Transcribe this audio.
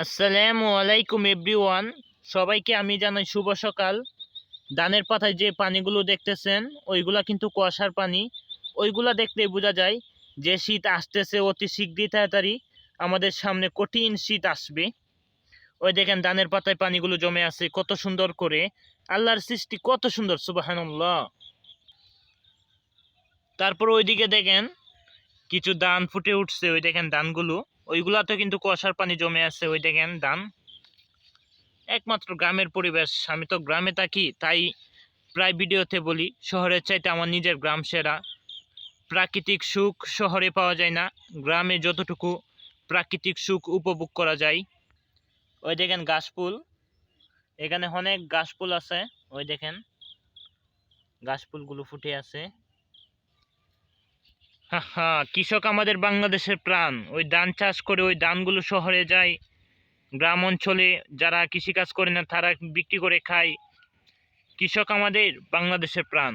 আসসালামু আলাইকুম এভরিওয়ান। সবাইকে আমি জানাই শুভ সকাল। ধানের পাতায় যে পানিগুলো দেখতেছেন ওইগুলা কিন্তু কুয়াশার পানি। ওইগুলা দেখলেই বোঝা যায় যে শীত আসতেছে অতি শীঘ্রই, তাড়াতাড়ি আমাদের সামনে কঠিন শীত আসবে। ওই দেখেন ধানের পাতায় পানিগুলো জমে আছে কত সুন্দর করে। আল্লাহর সৃষ্টি কত সুন্দর, সুবহানাল্লাহ। তারপর ওইদিকে দেখেন কিছু ধান ফুটে উঠছে, ওই দেখেন ধানগুলো, ওইগুলাতে কিন্তু কুয়াশার পানি জমে আছে। ওই দেখেন ধান। একমাত্র গ্রামের পরিবেশ। আমি তো গ্রামে থাকি, তাই প্রায় ভিডিওতে বলি শহরের চাইতে আমার নিজের গ্রাম সেরা। প্রাকৃতিক সুখ শহরে পাওয়া যায় না, গ্রামে যতটুকু প্রাকৃতিক সুখ উপভোগ করা যায়। ওই দেখেন গাছফুল, এখানে অনেক গাছফুল আছে। ওই দেখেন গাছফুলগুলো ফুটে আছে। হা হা, কৃষক আমাদের বাংলাদেশের প্রাণ। ওই ধান চাষ করে ওই ধানগুলো শহরে যায়, গ্রাম অঞ্চলে যারা কৃষিকাজ করে না তারা বিক্রি করে খায়। কৃষক আমাদের বাংলাদেশের প্রাণ।